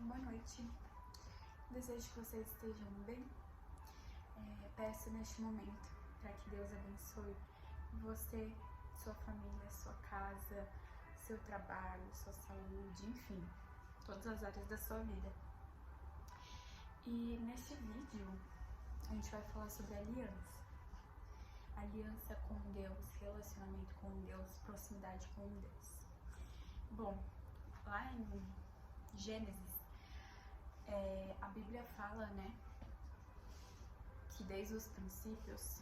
boa noite. Desejo que vocês estejam bem. Peço neste momento para que Deus abençoe você, sua família, sua casa, seu trabalho, sua saúde, enfim, todas as áreas da sua vida. E neste vídeo a gente vai falar sobre aliança. Aliança com Deus, relacionamento com Deus, proximidade com Deus. Bom, lá em Gênesis, a Bíblia fala, né, que desde os princípios,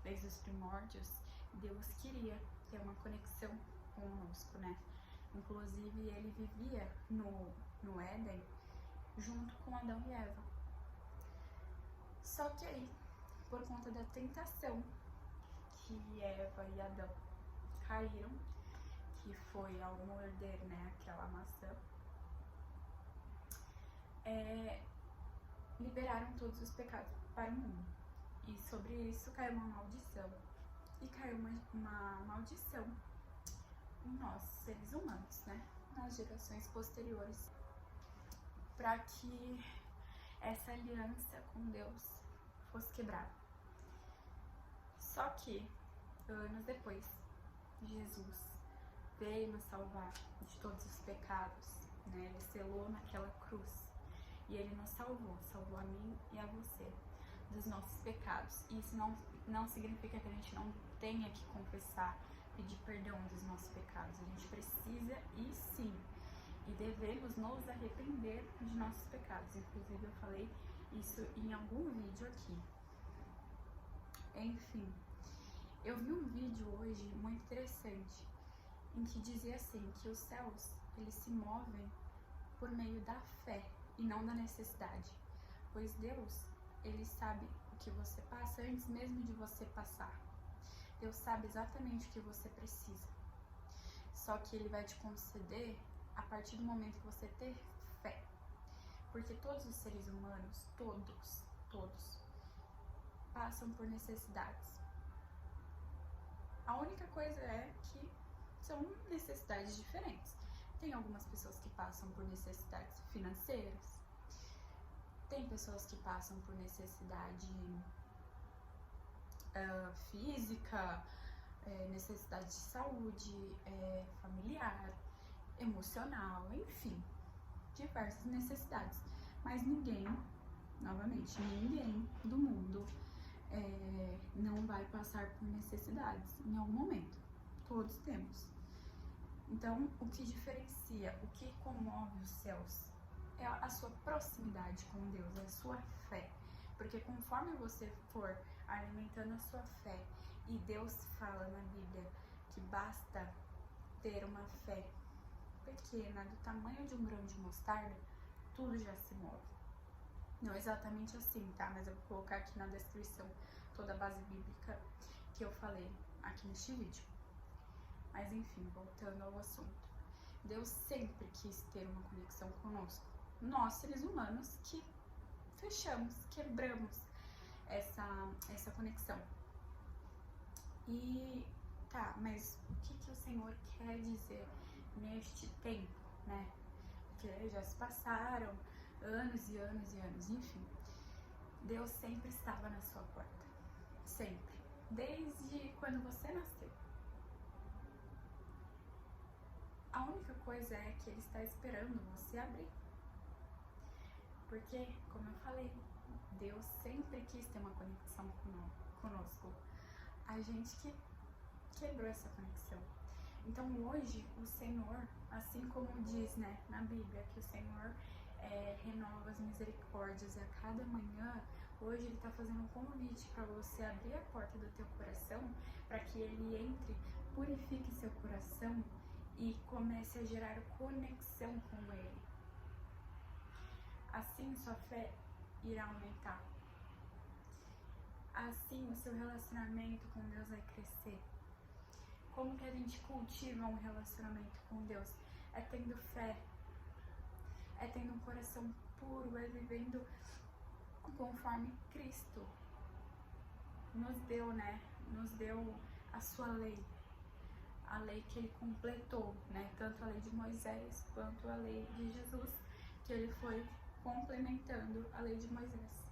desde os primórdios, Deus queria ter uma conexão conosco, né? Inclusive, ele vivia no Éden junto com Adão e Eva. Só que aí, por conta da tentação que Eva e Adão caíram, que foi ao morder, né, aquela maçã, liberaram todos os pecados para o mundo. E sobre isso caiu uma maldição. E caiu uma maldição em nós, seres humanos, né, nas gerações posteriores, para que essa aliança com Deus fosse quebrada. Só que, anos depois, Jesus veio nos salvar de todos os pecados, né? Ele selou naquela cruz e ele nos salvou a mim e a você dos nossos pecados. E isso não significa que a gente não tenha que confessar, pedir perdão dos nossos pecados. A gente precisa e sim, e devemos nos arrepender de nossos pecados. Inclusive eu falei isso em algum vídeo aqui. Enfim, eu vi um vídeo hoje muito interessante em que dizia assim, que os céus, eles se movem por meio da fé e não da necessidade, pois Deus, ele sabe o que você passa antes mesmo de você passar. Deus sabe exatamente o que você precisa, só que ele vai te conceder a partir do momento que você ter fé, porque todos os seres humanos, todos passam por necessidades. A única coisa é que são necessidades diferentes. Tem algumas pessoas que passam por necessidades financeiras, tem pessoas que passam por necessidade física, necessidade de saúde, familiar, emocional, enfim, diversas necessidades. Mas ninguém, novamente, ninguém do mundo não vai passar por necessidades em algum momento. Todos temos. Então, o que diferencia, o que comove os céus é a sua proximidade com Deus, é a sua fé. Porque conforme você for alimentando a sua fé, e Deus fala na Bíblia que basta ter uma fé pequena, do tamanho de um grão de mostarda, tudo já se move. Não exatamente assim, tá? Mas eu vou colocar aqui na descrição toda a base bíblica que eu falei aqui neste vídeo. Mas enfim, voltando ao assunto. Deus sempre quis ter uma conexão conosco. Nós, seres humanos, que fechamos, quebramos essa conexão. E tá, mas o que o Senhor quer dizer neste tempo, né? Porque já se passaram anos e anos e anos, enfim. Deus sempre estava na sua porta. Sempre. Desde quando você nasceu. A única coisa é que ele está esperando você abrir. Porque, como eu falei, Deus sempre quis ter uma conexão conosco. A gente que quebrou essa conexão. Então hoje o Senhor, assim como diz, né, na Bíblia, que o Senhor renova as misericórdias a cada manhã, hoje ele está fazendo um convite para você abrir a porta do teu coração, para que ele entre, purifique seu coração e comece a gerar conexão com ele. Assim sua fé irá aumentar. Assim o seu relacionamento com Deus vai crescer. Como que a gente cultiva um relacionamento com Deus? É tendo fé, é tendo um coração puro, é vivendo conforme Cristo nos deu, né? Nos deu a sua lei. A lei que ele completou, né? Tanto a lei de Moisés quanto a lei de Jesus, que ele foi complementando a lei de Moisés.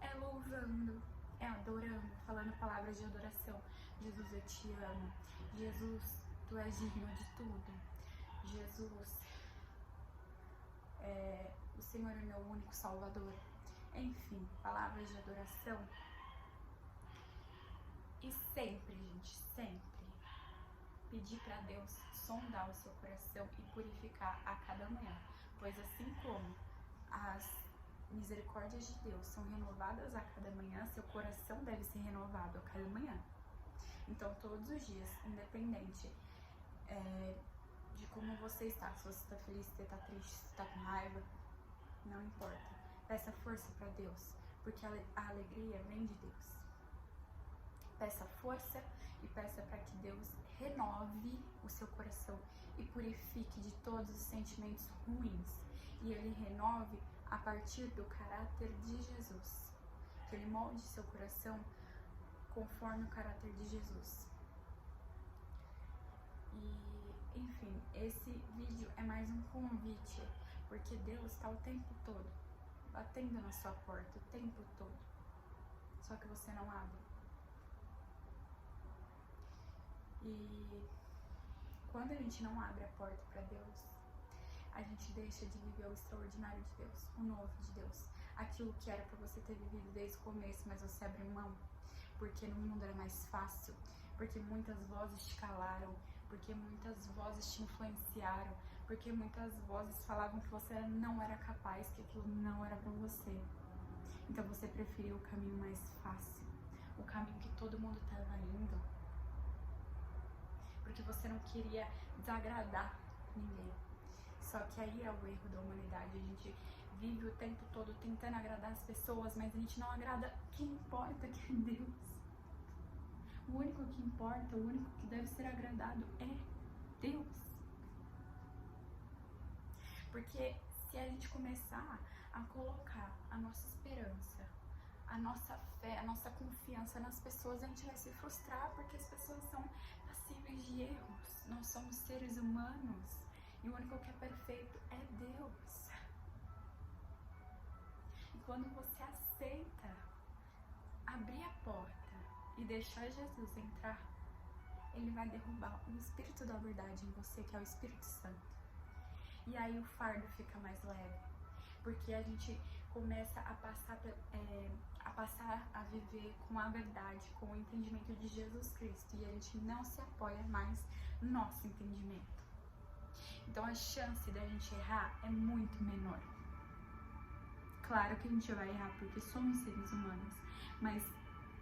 É louvando, é adorando, falando palavras de adoração. Jesus, eu te amo. Jesus, tu és digno de tudo. Jesus, o Senhor é meu único Salvador. Enfim, palavras de adoração. E sempre, gente, sempre pedir para Deus sondar o seu coração e purificar a cada manhã. Pois assim como as misericórdias de Deus são renovadas a cada manhã, seu coração deve ser renovado a cada manhã. Então, todos os dias, independente de como você está, se você está feliz, se você está triste, se você está com raiva, não importa. Peça força para Deus, porque a alegria vem de Deus. Peça força e peça para que Deus renove o seu coração e purifique de todos os sentimentos ruins. E Ele renove a partir do caráter de Jesus. Que Ele molde seu coração conforme o caráter de Jesus. E, enfim, esse vídeo é mais um convite, porque Deus está o tempo todo batendo na sua porta, o tempo todo. Só que você não abre. E quando a gente não abre a porta para Deus, a gente deixa de viver o extraordinário de Deus, o novo de Deus. Aquilo que era para você ter vivido desde o começo, mas você abre mão, porque no mundo era mais fácil, porque muitas vozes te calaram, porque muitas vozes te influenciaram, porque muitas vozes falavam que você não era capaz, que aquilo não era para você. Então você preferiu o caminho mais fácil, o caminho que todo mundo estava indo, porque você não queria desagradar ninguém. Só que aí é o erro da humanidade. A gente vive o tempo todo tentando agradar as pessoas, mas a gente não agrada quem importa, que é Deus. O único que importa, o único que deve ser agradado é Deus. Porque se a gente começar a colocar a nossa esperança, a nossa fé, a nossa confiança nas pessoas, a gente vai se frustrar, porque as pessoas são passíveis de erros. Nós somos seres humanos e o único que é perfeito é Deus. E quando você aceita abrir a porta e deixar Jesus entrar, Ele vai derrubar o Espírito da verdade em você, que é o Espírito Santo. E aí o fardo fica mais leve, porque a gente começa a passar a viver com a verdade, com o entendimento de Jesus Cristo, e a gente não se apoia mais no nosso entendimento. Então a chance da gente errar é muito menor. Claro que a gente vai errar porque somos seres humanos, mas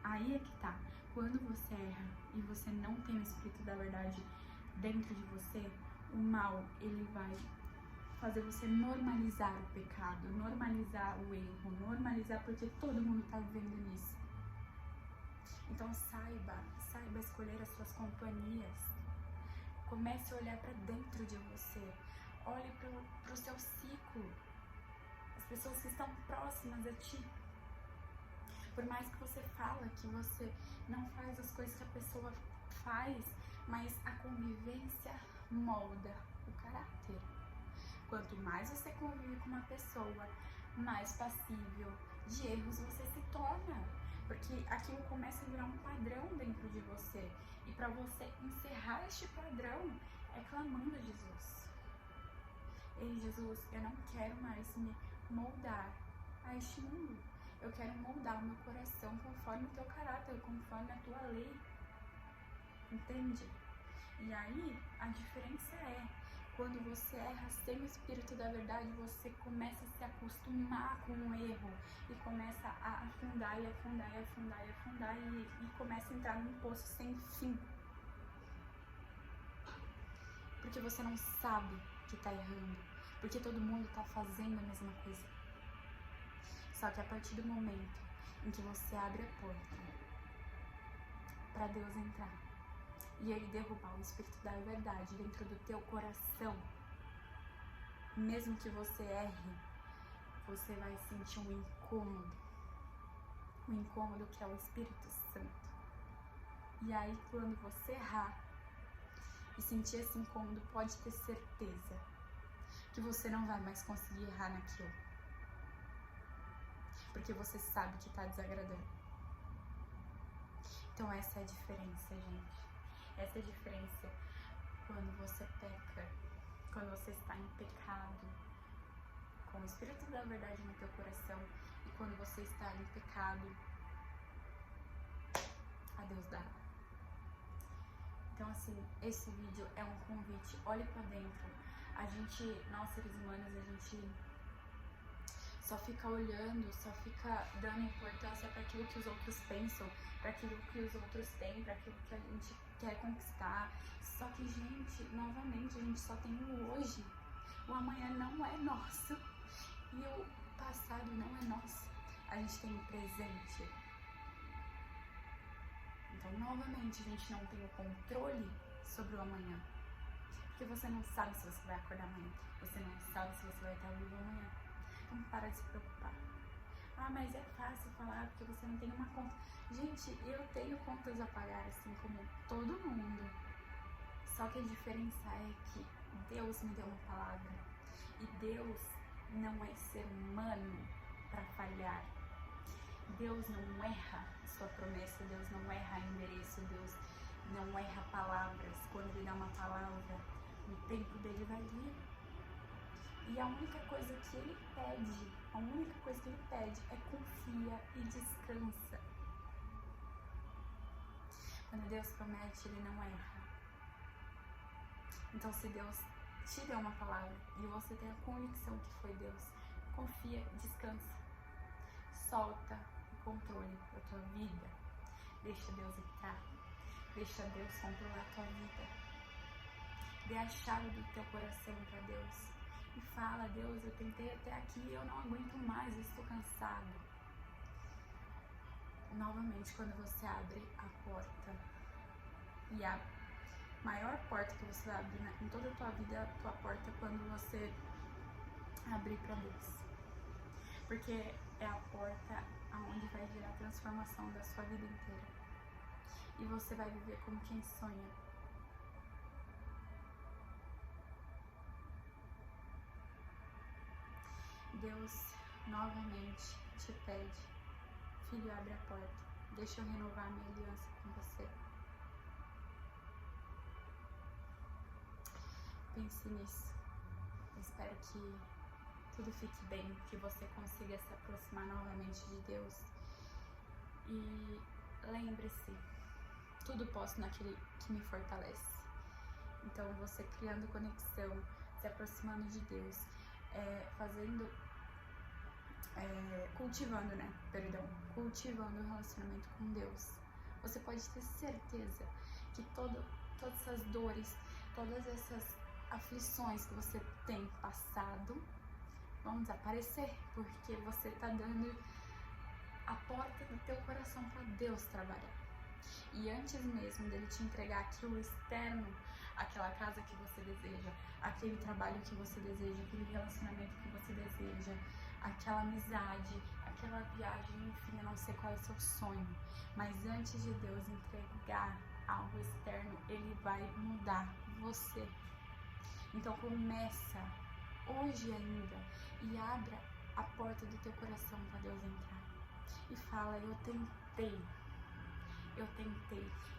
aí é que tá. Quando você erra e você não tem o Espírito da verdade dentro de você, o mal, ele vai fazer você normalizar o pecado, normalizar o erro, normalizar, porque todo mundo tá vivendo nisso. Então saiba escolher as suas companhias. Comece a olhar para dentro de você. Olhe para o seu ciclo. As pessoas que estão próximas a ti. Por mais que você fala que você não faz as coisas que a pessoa faz, mas a convivência molda o caráter. Quanto mais você convive com uma pessoa, mais passível de erros você se torna. Porque aquilo começa a virar um padrão dentro de você. E para você encerrar este padrão, é clamando a Jesus. Ei, Jesus, eu não quero mais me moldar a este mundo. Eu quero moldar o meu coração conforme o teu caráter, conforme a tua lei. Entende? E aí, a diferença é, quando você erra sem o Espírito da verdade, você começa a se acostumar com o erro e começa a afundar e afundar e afundar e afundar e começa a entrar num poço sem fim. Porque você não sabe que tá errando, porque todo mundo tá fazendo a mesma coisa. Só que a partir do momento em que você abre a porta para Deus entrar e Ele derrubar o Espírito da verdade dentro do teu coração, mesmo que você erre, você vai sentir um incômodo que é o Espírito Santo. E aí, quando você errar e sentir esse incômodo, pode ter certeza, que você não vai mais conseguir errar naquilo. Porque você sabe que tá desagradando. Então essa é a diferença, gente. Essa é a diferença quando você peca, quando você está em pecado, com o Espírito da verdade no teu coração, e quando você está em pecado, a Deus dará. Então assim, esse vídeo é um convite, olhe pra dentro. A gente, nós seres humanos, a gente só fica olhando, só fica dando importância para aquilo que os outros pensam, para aquilo que os outros têm, para aquilo que a gente quer conquistar. Só que, gente, novamente, a gente só tem o hoje. O amanhã não é nosso e o passado não é nosso. A gente tem o presente. Então, novamente, a gente não tem o controle sobre o amanhã. Porque você não sabe se você vai acordar amanhã. Você não sabe se você vai estar vivo amanhã. Então, para de se preocupar. Ah, mas é fácil falar porque você não tem uma conta. Gente, eu tenho contas a pagar, assim como todo mundo. Só que a diferença é que Deus me deu uma palavra. E Deus não é ser humano para falhar. Deus não erra sua promessa, Deus não erra endereço, Deus não erra palavras. Quando Ele dá uma palavra, no tempo dele vai vir. E a única coisa que Ele pede, é confia e descansa. Quando Deus promete, Ele não erra. Então, se Deus te deu uma palavra e você tem a convicção que foi Deus, confia, descansa. Solta o controle da tua vida. Deixa Deus entrar. Deixa Deus controlar a tua vida. Dê a chave do teu coração para Deus. E fala: Deus, eu tentei até aqui, eu não aguento mais, eu estou cansado. Novamente, quando você abre a porta, e a maior porta que você vai abrir em toda a tua vida é a tua porta quando você abrir para Deus. Porque é a porta aonde vai vir a transformação da sua vida inteira. E você vai viver como quem sonha. Deus novamente te pede: filho, abre a porta, deixa eu renovar minha aliança com você. Pense nisso. Espero que tudo fique bem, que você consiga se aproximar novamente de Deus. E lembre-se, tudo posso naquele que me fortalece. Então, você criando conexão, se aproximando de Deus, cultivando o relacionamento com Deus, você pode ter certeza que todas essas dores, todas essas aflições que você tem passado vão desaparecer, porque você está dando a porta do teu coração para Deus trabalhar. E antes mesmo dele te entregar aquilo externo, aquela casa que você deseja, aquele trabalho que você deseja, aquele relacionamento que você deseja, aquela amizade, aquela viagem, enfim, eu não sei qual é o seu sonho, mas antes de Deus entregar algo externo, Ele vai mudar você. Então começa hoje ainda e abra a porta do teu coração para Deus entrar. E fala: eu tentei.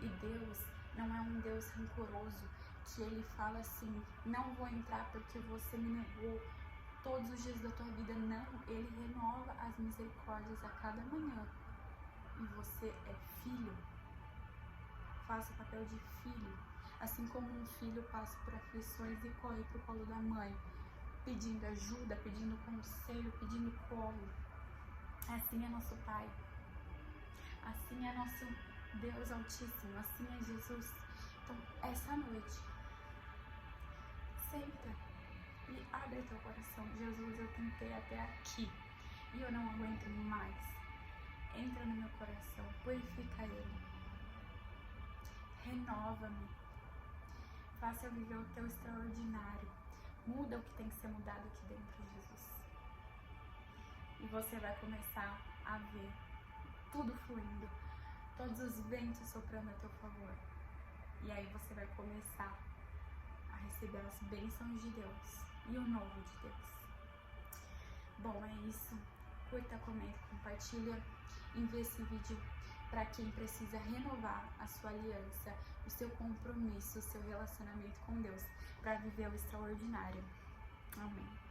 E Deus não é um Deus rancoroso que Ele fala assim: não vou entrar porque você me negou todos os dias da tua vida. Não, Ele renova as misericórdias a cada manhã. E você é filho. Faça o papel de filho. Assim como um filho passa por aflições e corre pro colo da mãe, pedindo ajuda, pedindo conselho, pedindo colo. Assim é nosso Pai. Assim é nosso Deus Altíssimo. Assim é Jesus. Então, essa noite, senta e abre teu coração. Jesus, eu tentei até aqui e eu não aguento mais. Entra no meu coração, purifica ele. Renova-me. Faça eu viver o teu extraordinário. Muda o que tem que ser mudado aqui dentro, Jesus. E você vai começar a ver tudo fluindo, todos os ventos soprando a teu favor. E aí você vai começar a receber as bênçãos de Deus. e o novo de Deus. Bom, é isso. Curta, comenta, compartilha. Envie esse vídeo para quem precisa renovar a sua aliança, o seu compromisso, o seu relacionamento com Deus, para viver o extraordinário. Amém.